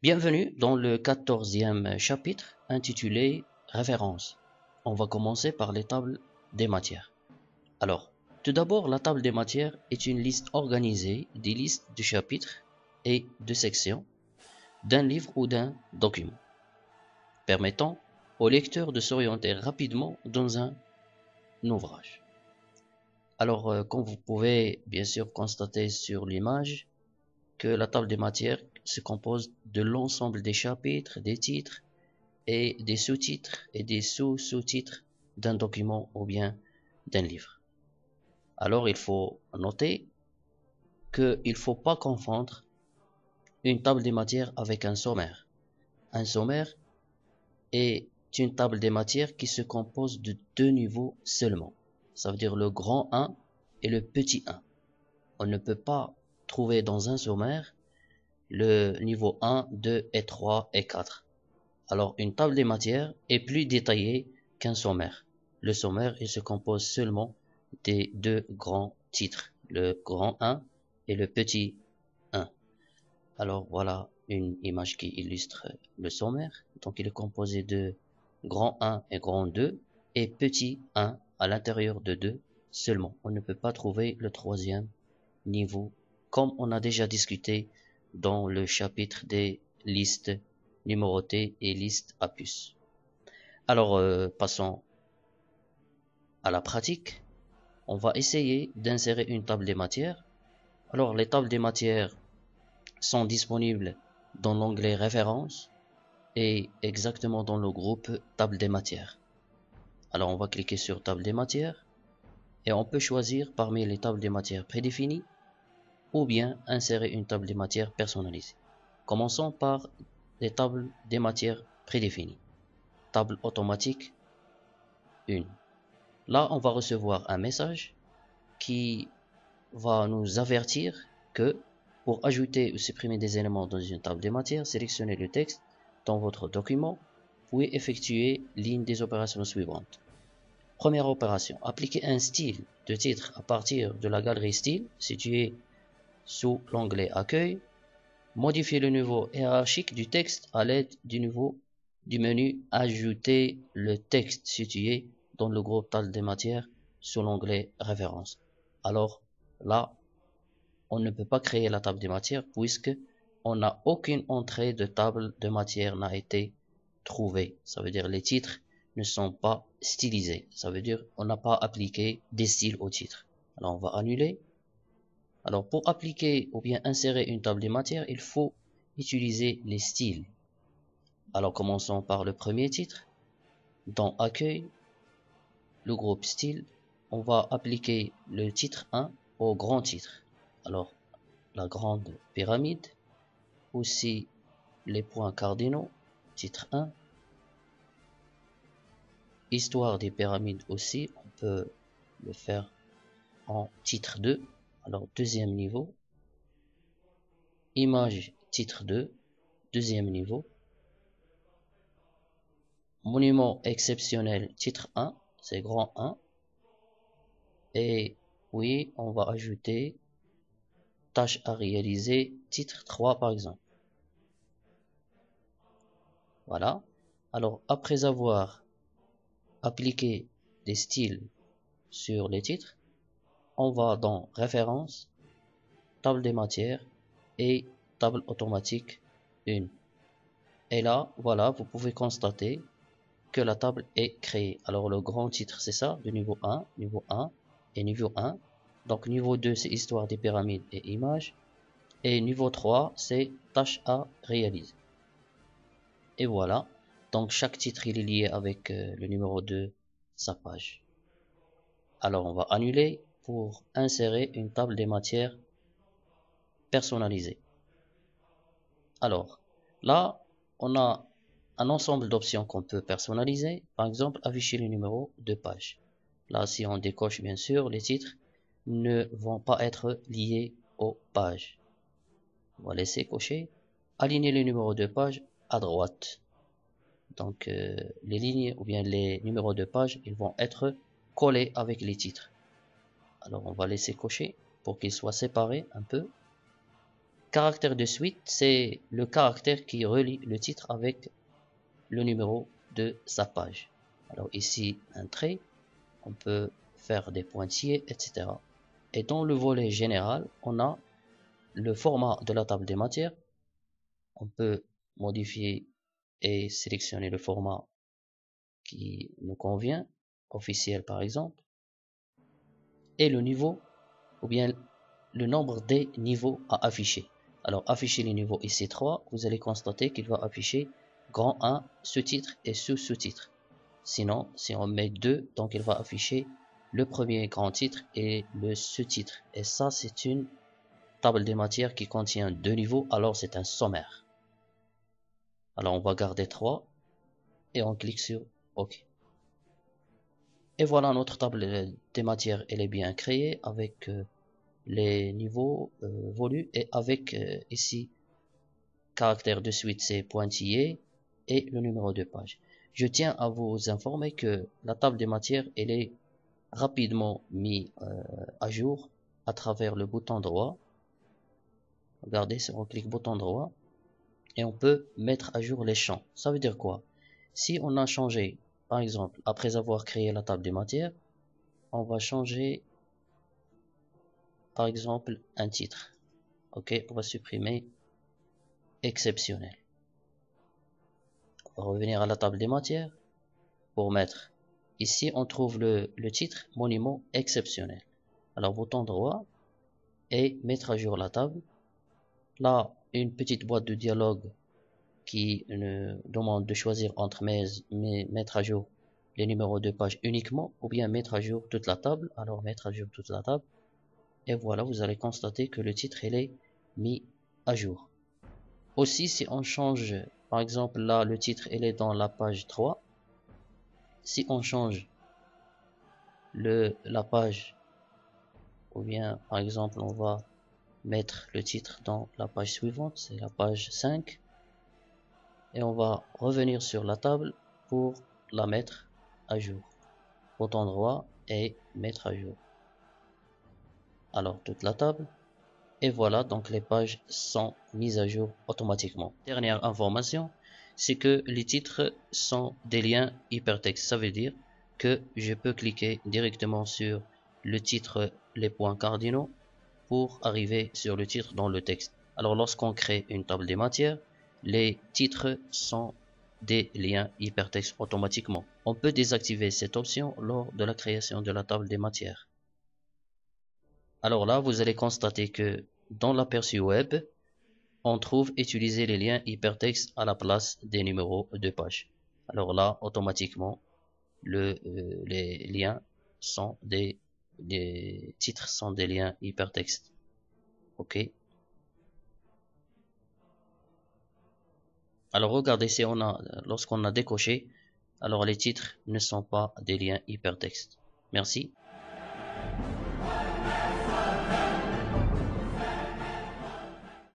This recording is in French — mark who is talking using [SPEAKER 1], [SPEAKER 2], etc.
[SPEAKER 1] Bienvenue dans le 14e chapitre intitulé Références. On va commencer par les tables des matières. Alors, tout d'abord, la table des matières est une liste organisée des listes de chapitres et de sections d'un livre ou d'un document, permettant au lecteur de s'orienter rapidement dans un ouvrage. Alors, comme vous pouvez bien sûr constater sur l'image, que la table des matières se compose de l'ensemble des chapitres, des titres et des sous-titres et des sous-sous-titres d'un document ou bien d'un livre. Alors il faut noter qu'il ne faut pas confondre une table des matières avec un sommaire. Un sommaire est une table des matières qui se compose de deux niveaux seulement. Ça veut dire le grand 1 et le petit 1. On ne peut pas trouver dans un sommaire le niveau 1, 2 et 3 et 4. Alors une table des matières est plus détaillée qu'un sommaire. Le sommaire, il se compose seulement des deux grands titres, le grand 1 et le petit 1. Alors voilà une image qui illustre le sommaire. Donc il est composé de grand 1 et grand 2 et petit 1 à l'intérieur de 2 seulement. On ne peut pas trouver le troisième niveau comme on a déjà discuté dans le chapitre des listes numérotées et listes à puces. Alors, passons à la pratique. On va essayer d'insérer une table des matières. Alors, les tables des matières sont disponibles dans l'onglet Références et exactement dans le groupe Table des matières. Alors, on va cliquer sur Table des matières et on peut choisir parmi les tables des matières prédéfinies ou bien insérer une table des matières personnalisée. Commençons par les tables des matières prédéfinies. Table automatique 1. Là, on va recevoir un message qui va nous avertir que pour ajouter ou supprimer des éléments dans une table des matières, sélectionnez le texte dans votre document, puis effectuez l'une des opérations suivantes. Première opération, appliquer un style de titre à partir de la galerie style située sous l'onglet Accueil. Modifier le niveau hiérarchique du texte à l'aide du menu Ajouter le texte situé dans le groupe Table des matières sous l'onglet Références. Alors là, on ne peut pas créer la table des matières puisque on n'a aucune entrée de table de matière n'a été trouvée. Ça veut dire les titres ne sont pas stylisés. Ça veut dire on n'a pas appliqué des styles au titre. Alors on va annuler. Alors pour appliquer ou bien insérer une table des matières, il faut utiliser les styles. Alors commençons par le premier titre. Dans Accueil, le groupe Style, on va appliquer le titre 1 au grand titre. Alors la grande pyramide, aussi les points cardinaux, titre 1. Histoire des pyramides aussi, on peut le faire en titre 2. Alors deuxième niveau. Image titre 2, deuxième niveau. Monument exceptionnel titre 1, c'est grand 1. Et oui, on va ajouter tâche à réaliser titre 3 par exemple. Voilà. Alors après avoir appliqué des styles sur les titres, on va dans Références, Table des matières et Table automatique 1. Et là, voilà, vous pouvez constater que la table est créée. Alors le grand titre c'est ça, de niveau 1 et niveau 1. Donc niveau 2 c'est Histoire des pyramides et images. Et niveau 3 c'est Tâche à réaliser. Et voilà, donc chaque titre il est lié avec le numéro de sa page. Alors on va annuler pour insérer une table des matières personnalisée. Alors là on a un ensemble d'options qu'on peut personnaliser, par exemple afficher le numéro de page. Là si on décoche bien sûr, les titres ne vont pas être liés aux pages. On va laisser cocher. Aligner le numéro de page à droite. Donc les lignes ou bien les numéros de page, ils vont être collés avec les titres. Alors on va laisser cocher pour qu'ils soient séparés un peu. Caractère de suite, c'est le caractère qui relie le titre avec le numéro de sa page. Alors ici, un trait, on peut faire des pointillés, etc. Et dans le volet général, on a le format de la table des matières. On peut modifier et sélectionner le format qui nous convient, officiel par exemple, et le niveau, ou bien le nombre des niveaux à afficher. Alors afficher les niveaux ici 3, vous allez constater qu'il va afficher grand 1, sous-titre et sous-sous-titre. Sinon, si on met 2, donc il va afficher le premier grand titre et le sous-titre. Et ça, c'est une table des matières qui contient 2 niveaux, alors c'est un sommaire. Alors on va garder 3 et on clique sur OK. Et voilà, notre table des matières, elle est bien créée avec les niveaux volus et avec ici caractère de suite, c'est pointillé et le numéro de page. Je tiens à vous informer que la table des matières, elle est rapidement mise à jour à travers le bouton droit. Regardez, si on clique bouton droit et on peut mettre à jour les champs. Ça veut dire quoi? Si on a changé, par exemple, après avoir créé la table des matières, on va changer par exemple un titre. Ok, on va supprimer exceptionnel. On va revenir à la table des matières pour mettre ici on trouve le titre monument exceptionnel. Alors bouton droit et mettre à jour la table. Là, une petite boîte de dialogue qui nous demande de choisir entre mettre à jour les numéros de page uniquement ou bien mettre à jour toute la table. Alors mettre à jour toute la table. Et voilà, vous allez constater que le titre il est mis à jour. Aussi, si on change, par exemple là le titre il est dans la page 3. Si on change la page, ou bien par exemple on va mettre le titre dans la page suivante, c'est la page 5. Et on va revenir sur la table pour la mettre à jour. Bouton droit et mettre à jour. Alors toute la table. Et voilà, donc les pages sont mises à jour automatiquement. Dernière information, c'est que les titres sont des liens hypertextes. Ça veut dire que je peux cliquer directement sur le titre, les points cardinaux, pour arriver sur le titre dans le texte. Alors lorsqu'on crée une table des matières, les titres sont des liens hypertextes automatiquement. On peut désactiver cette option lors de la création de la table des matières. Alors là, vous allez constater que dans l'aperçu web, on trouve utiliser les liens hypertextes à la place des numéros de page. Alors là, automatiquement, les liens sont les titres sont des liens hypertextes. Ok. Alors regardez, si lorsqu'on a décoché, alors les titres ne sont pas des liens hypertextes. Merci.